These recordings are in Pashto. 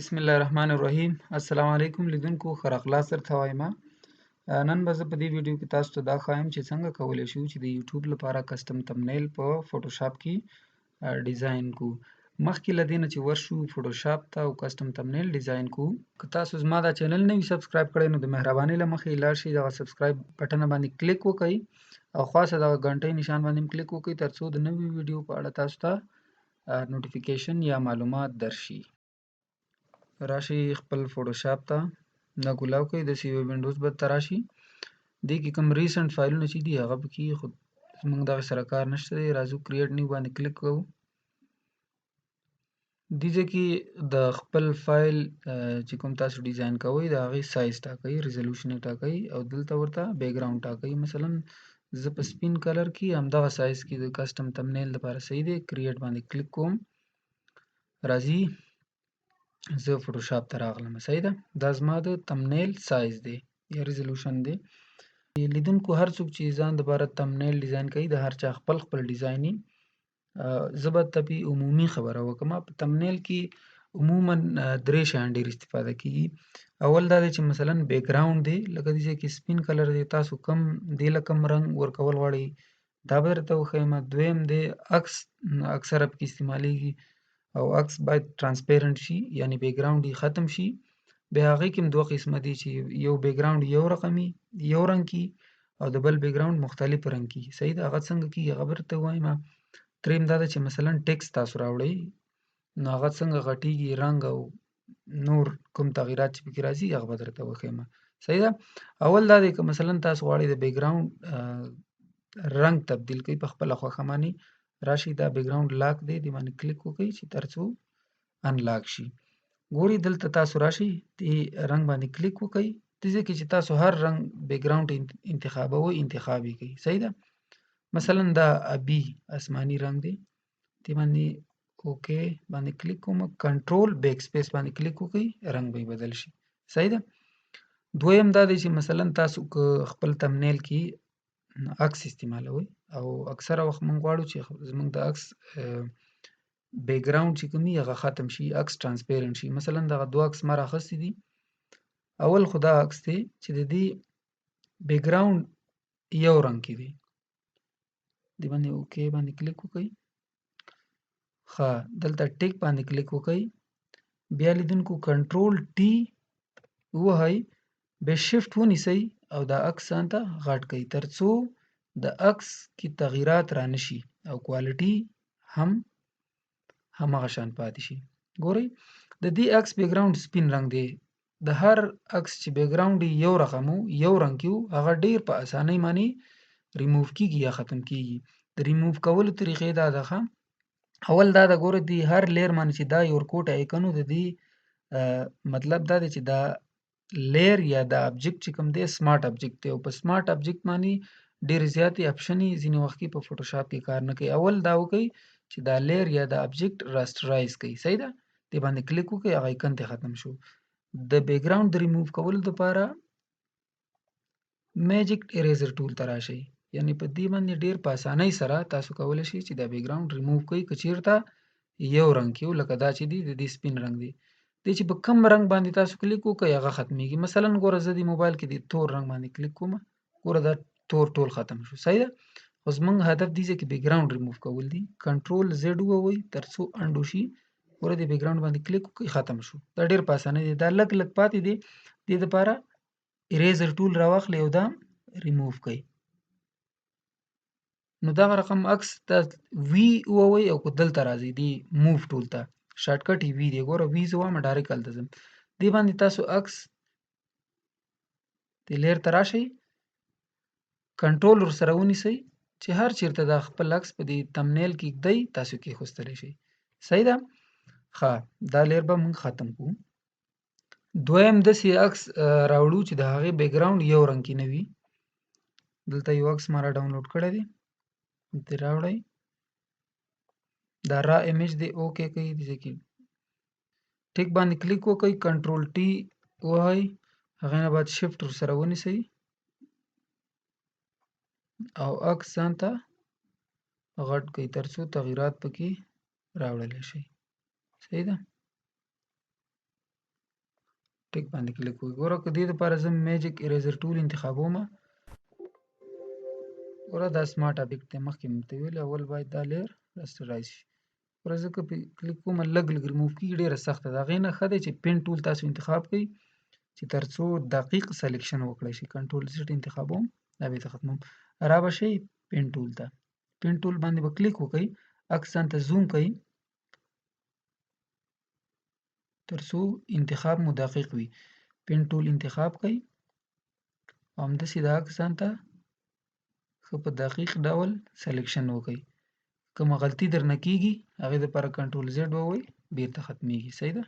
بسم الله الرحمن الرحیم. السلام علیکم لیدونکو، ښه راغلاست درته وایم. نن به زه په دې ویډیو کې تاسو ته دا ښایم چې څنګه کولی شو چې د یوټیوب لپاره کسټم تمنیل په فوټوشاپ کې ډیزاین کو. مخکې له دې نه چې ورشو فوټوشاپ ته او کسټم تمنیل ډیزاین کو، که تاسو زما دا چینل نه وي سبسکرایب کړی نو د مهربانۍ له مخې لاړ شئ، دغه سبسکرایب بټن باندې کلیک وکړئ او خاصه دغه غنټۍ نشان باندې هم کلیک وکړئ ترڅو د نوي ویډیو په اړه تاسو ته نوټیفیکیشن یا معلومات درشي. راشي خپل فوټوشاپ ته دا کولاو کوي، د سی وینډوز به ته راشي. دې کې کوم ریسنټ فایلونه چې دي هغه پکې خو زموږ دغه سره کار نشته دی. راځو کریټ نیو باندې کلیک کوو. دې ځای کې د خپل فایل چې کوم تاسو ډیزاین کوئ د هغې سایز ټاکئ، ریزولوشن یې ټاکئ او دلته ورته بیکګراوند ټاکئ. مثلا زه په سپین کلر کې همدغه سایز کې د کسټم تمنیل لپاره صحیح دی. کریټ باندې کلیک کوم. راځي زه فوټوشاپ ته راغلم، صحیح ده. دا زما د تمنیل سایز دی یا ریزولوشن دی. لیدونکو هر څوک چې ځان دپاره تمنیل ډیزاین کوي د هر چا خپل خپل ډیزاین وي. زه به طبعي عمومي خبره وکړم. په تمنیل کې عموما درې شیان ډېر استفاده کېږي. اول دا دی چې مثلا بیکګراوند دی، لکه دې ځای کې سپین کلر دی، تاسو کم دې له کم رنګ ورکول غواړئ دا به درته وښیم. دویم دی عکس اکثره پکې استعمالیږي او عکس باید ترانسپیرنټ شي، یعنی بیکګراوند یې ختم شي. بیا هغې کې هم دوه قسمه دي چې یو بیکګراوند یو رقم وي، یو رنګ کي، او د بل بیکګراوند مختلف رنګ کي. صحیح ده. هغه څنګه کېږي هغه به درته ووایم. دریم دا ده چې مثلا ټیکسټ تاسو راوړئ نو هغه څنګه غټېږي، رنګ او نور کوم تغییرات چې پکې راځي هغه به درته وښیم. صحیح ده. اول دا دی که مثلا تاسو غواړئ د بیکګراوند رنګ تبدیل کړئ په خپله خوښه باندې، راشئ دا بیکګراوند لاک دی، دې باندې کلیک وکړئ چې ترڅو انلاک شي. ګورئ دلته تاسو راشئ دې رنګ باندې کلیک وکړئ. دې ځای کې چې تاسو هر رنګ بیکګراوند انتخابوئ انتخاب یې کړئ. صحیح ده. مثلا دا ابي اسماني رنګ دی، دې باندې اوکې باندې کلیک کوم. کنټرول بیک سپیس باندې کلیک وکړئ، رنګ به بدل شي. صحیح ده. دویم دا دی چې مثلا تاسو که خپل تمنیل کې عکس استعمالوئ او اکثره وخت موږ غواړو چې زموږ د عکس بیکګراوند چې کوم وي هغه ختم شي، عکس ترانسپیرنټ شي. مثلا دغه دوه عکس ما رااخیستي دي. اول خو دا عکس دی چې د دې بیکګراوند یو رنګ کې دی، دې باندې اوکې باندې کلیک وکړئ. ښه دلته ټیک باندې کلیک وکړئ. بیا لیدونکو کنټرول ټي ووهئ، بیا شفټ ونیسئ او دا عکس ځان ته غټ کړئ ترڅو د عکس کې تغییرات رانشي او کوالټي هم هماغه شان پاتې شي. ګورئ د دې عکس بیکګراوند سپین رنګ دی. د هر عکس چې بیکګراوند یو رقم و، یو رنګ کې و، هغه ډېر په اسانۍ باندې ریموو کېږي یا ختم کېږي. د ریموو کولو طریقې دا ده ښه. اول دا ده ګوره د هر لیر باندې چې دا یو ورکوټ ایکن و، د دې مطلب دا دی چې دا لیر یا دا ابجیکټ چې کوم دی سمارټ ابجیکټ دی او په سمارټ ابجیکټ باندې ډېرې زیاتې اپشنې ځینې وخت کې په فوټوشاپ کې کار نه کوي. اول دا وکړئ چې دا لیر یا دا ابجیکټ راسټرایز کړئ. صحیح ده. دې باندې کلیک وکړئ، هغه ایکن ته ختم شو. د بیکګراوند د ریموو کولو دپاره میجیک اریزر ټول ته راشئ، یعنی په دې باندې ډېر په اسانۍ سره تاسو کولی شئ چې دا بیکګراوند ریموو کړئ که چېرته یو رنګ کې و، لکه دا چې دی د دې سپین رنګ دی. دې چې په کوم رنګ باندې تاسو کلیک وکړئ هغه ختمیږي. مثلا ګوره زه د موبایل کې د تور رنګ باندې کلیک کوم، ګوره دا تور ټول ختم شو. صحیح ده. خو زموږ هدف دې ځای کې بیکګراوند ریموو کول دي. کنټرول زیډ ووهئ ترڅو انډ وشي. ګوره دې بیکګراوند باندې کلیک وکړئ، ختم شو. دا ډېر په اسانۍ دی. دا لږ لږ پاتې دی، دې دپاره اریزر ټول راواخلئ او دا ریموو کړئ. نو دغه رقم عکس ته وي ووهئ او که دلته راځئ دې موو ټول ته، شارټکټ یې وي دی. ګوره وي زه وایم ډایرکټ هلته ځم. دې باندې تاسو عکس دې لیر ته راشئ، کنټرول ورسره ونیسئ چې هر چېرته دا خپل عکس په دې تمنیل کې ږدئ تاسو کېښودلی شئ. صحیح ده. ښه دا لیر به موږ ختم کړو. دویم داسې عکس راوړو چې د هغې بیکګراوند یو رنګ کې نه وي. دلته یو عکس ما را ډاونلوډ کړی دی، دې راوړئ. دا را ایمیج دی، اوکې کوي. دې ځای کې ټیک باندې کلیک وکړئ، کنټرول ټي ووهئ، هغې نه بعد شفټ ورسره ونیسئ او عکس ځان ته غټ کړئ ترڅو تغییرات پکې راوړلی شئ. صحیح ده. ټیک باندې کلیک وکړئ. ګوره که دې دپاره زه میجیک اریزر ټول انتخابومه، ګوره دا سمارټ ابجیکټ دی، مخکې مې درته ویلي اول باید دا لیر راسټرایز شي. ګوره زه که پې کلیک کومه لږ لږ ریموف کېږي، ډېره سخته ده. هغې نه ښه دی چې پین ټول تاسو انتخاب کړئ چې تر څو دقیق سلیکشن وکړی شي. کنټرول زیډ انتخابوم، دا بېرته ختموم. را به شئ پین ټول ته، پین ټول باندې به کلیک وکړئ، عکس ځان ته زوم کړئ تر څو انتخاب مو دقیق وي. پین ټول انتخاب کړئ او همداسې د عکس ځان ته ښه په دقیق ډول سلیکشن وکړئ. کومه غلطي درنه کېږي هغې دپاره کنټرول زیډ ووهئ، بېرته ختمېږي. صحیح ده؟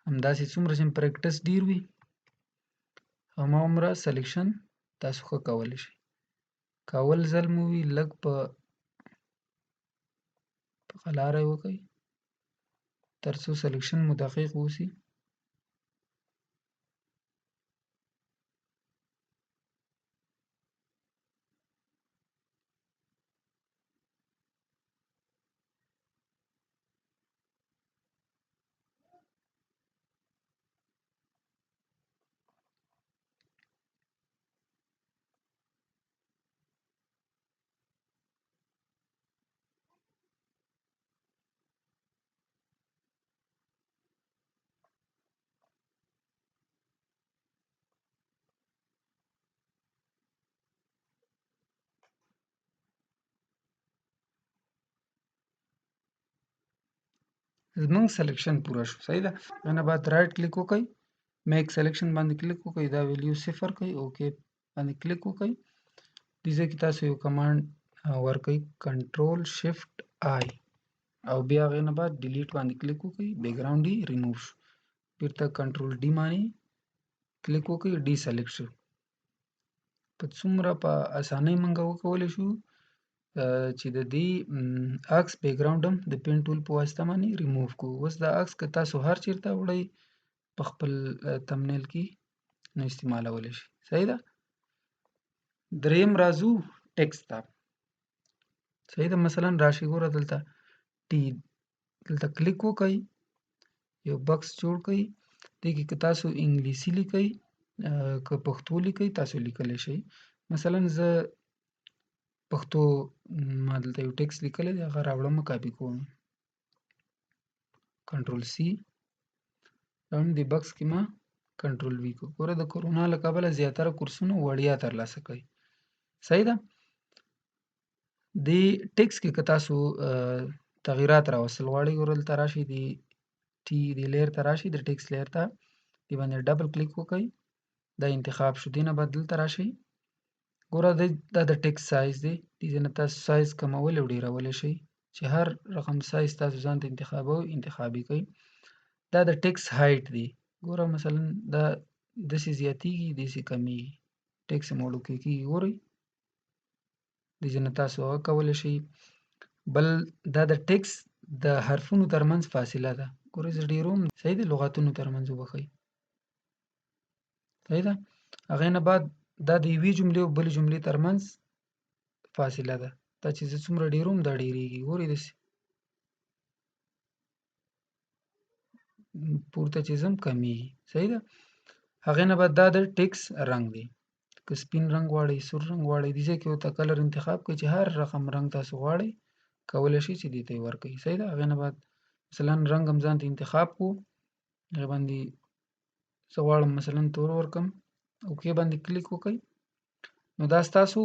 همداسې څومره چې پریکټس ډېر وي هماومره سلیکشن تاسو ښه کولی شئ. که اول ځل مو وي لږ په قلاره یې وکړئ تر څو سلیکشن مو دقیق واوسي. زموږ سلیکشن پوره شو. صحیح ده؟ هغې نه بعد رایټ کلیک وکړئ، میک سلیکشن باندې کلیک وکړئ، دا ویلیو 0 کړئ، اوکې باندې کلیک وکړئ. دې ځای کې تاسو یو کمانډ ورکړئ، کنټرول شفټ آی، او بیا هغې نه بعد ډیلیټ باندې کلیک وکړئ، بیکګراونډ یې ریموو شو. بېرته کنټرول ډي باندې کلیک وکړئ، ډي سلیکټ شو. په څومره په اسانۍ موږ وکولی شو چې د دې عکس بیکګراونډ هم د پین ټول په واسطه باندې ریموو کړو. اوس دا عکس که تاسو هر چېرته وړئ په خپل تمنیل کې نو استعمالولی شئ. صحیح ده؟ دریم راځو ټیکس ته. صحیح ده؟ مثلا راشئ ګوره دلته ټي دلته کلیک وکړئ، یو بکس جوړ کړئ. دې کې که تاسو انګلیسي لیکئ که پښتو لیکئ تاسو لیکلی شئ. مثلا زه پښتو ما دلته یو ټیکس لیکلی دی، هغه راوړم کاپي کوم، کنټرول سی راوړم، دې بکس کې ما کنټرول وي کړو. ګوره د کرونا له کبله زیاتره کورسونه وړیا ترلاسه کوي. صحیح ده؟ دې ټیکس کې که تاسو تغییرات راوستل غواړئ، ګوره دلته راشئ، دې ټي دې لیر ته راشئ، د ټیکس لیر ته دې باندې ډبل کلیک وکړئ، دا انتخاب شو. دې نه بعد دلته راشئ، ګوره دا د ټیکس سایز دی، دې ځای نه تاسو سایز کمولی او ډېرولی شئ. چې هر رقم سایز تاسو ځان ته انتخابوئ انتخاب یې کړئ. دا د ټیکس هایټ دی، ګوره مثلا دا داسې زیاتېږي داسې کمیږي، ټیکس یې وړوکی کېږي. ګورئ دې ځای نه تاسو هغه کولی شئ. بل دا د ټیکس د حرفونو ترمنځ فاصله ده. ګورئ زه ډېروم، صحیح ده؟ لغتونو ترمنځ وبښئ. صحیح ده؟ هغې نه بعد دا د یوې جملې او بلې جملې ترمنځ فاصله ده. دا چې زه څومره ډېروم دا ډېرېږي. ګورئ داسې پورته چې ځم کمیږي. صحیح ده؟ هغې نه بعد دا د ټیکس رنګ دی. که سپین رنګ غواړئ، سور رنګ غواړئ، دې ځای کې ورته کلر انتخاب کړئ چې هر رقم رنګ تاسو غواړئ کولی شئ چې دې ته یې ورکړئ. صحیح ده؟ هغې نه بعد مثلا رنګ هم ځان ته انتخاب کړو، هغې باندې زه غواړم مثلا تور ورکړم، اوکې باندې کلیک وکړئ. نو دا ستاسو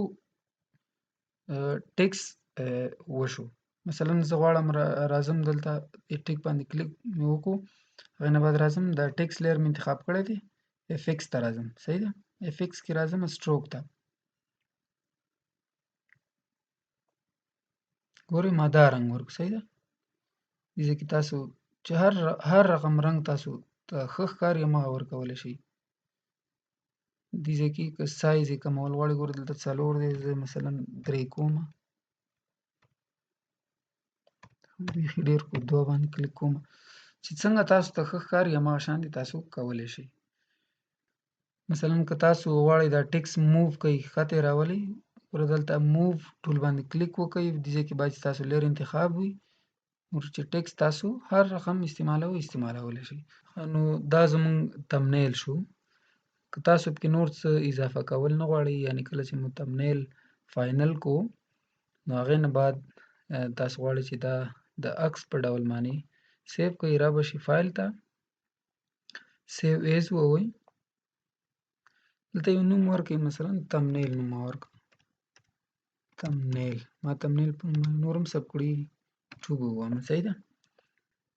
ټیکس وشو. مثلا زه غواړم راځم دلته ټیک باندې کلیک مې وکړو، هغې نه بعد راځم دا ټیکس لیر مې انتخاب کړی دی، افیکس ته راځم. صحیح ده؟ افیکس کې راځم سټروک ته، ګورئ ما دا رنګ ورکړو. صحیح ده؟ دې ځای کې تاسو چې هر رقم رنګ تاسو ته ښه ښکاري هماغه ورکولی شئ. دې ځای کې که سایز یې کمول غواړئ، ګورئ دلته 4 دی، زه مثلا 3 کومه، بیخي ډېر کړو 2 باندې کلیک کومه. چې څنګه تاسو ته ښه ښکاري هماغه شانتې تاسو کولی شئ. مثلا که تاسو غواړئ دا ټیکس موو کړئ، ښکته یې راولئ، ګوره دلته موو ټول باندې کلیک وکړئ. دې ځای کې باید چې تاسو لیر انتخاب وي، نور چې ټکسټ تاسو هر رقم استعمالولی شئ. نو دا زمونږ تمنیل شو. که تاسو پکې نور څه اضافه کول نه غواړئ، یعنې کله چې مو تمنیل فاینل کو نو هغې نه بعد تاسو غواړئ چې دا د عکس په ډول باندې سیو کړئ، رابشئ فایل ته، سیو ایز ووایئ، دلته یو نوم ورکړئ، مثلا تمنیل نوم ما ورکړ، تمنیل، ما تمنیل په نوم نور هم ثبت کړي 2 به ووایم، صحیح ده.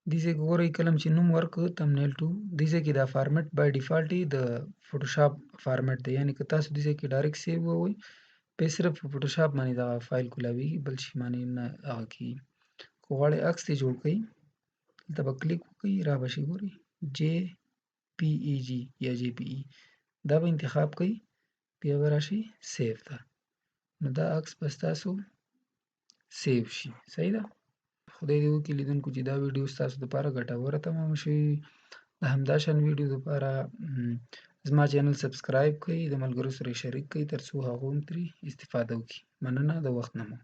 دې ځای کې ګورئ کله چې نوم ورکړو تمنیل 2 دې ځای کې دا فارمټ بای ډیفالټ د فوټوشاپ فارمټ دی، یعنې که تاسو دې ځای کې ډایرکټ سیو ووایئ بیا صرف په فوټوشاپ باندې دغه فایل کولاویږي، بل شي باندې نه هغه کېږي. که غواړئ عکس دې جوړ کړئ دلته به کلیک وکړئ، را به شي ګورئ جې پی ای جي یا جې پی ای دا به انتخاب کړئ، بیا به راشئ سیو ته، نو دا عکس به ستاسو سیو شي، صحیح ده. خدای دې وکړي لیدونکو چې دا ویډیو ستاسو دپاره ګټوره تمامه شوې وي. د همدا شان ویډیو دپاره زما چینل سبسکرایب کړئ، د ملګرو سره یې شریک کړئ تر څو هغوی هم ترې استفاده وکړي. مننه د وخت نه مو.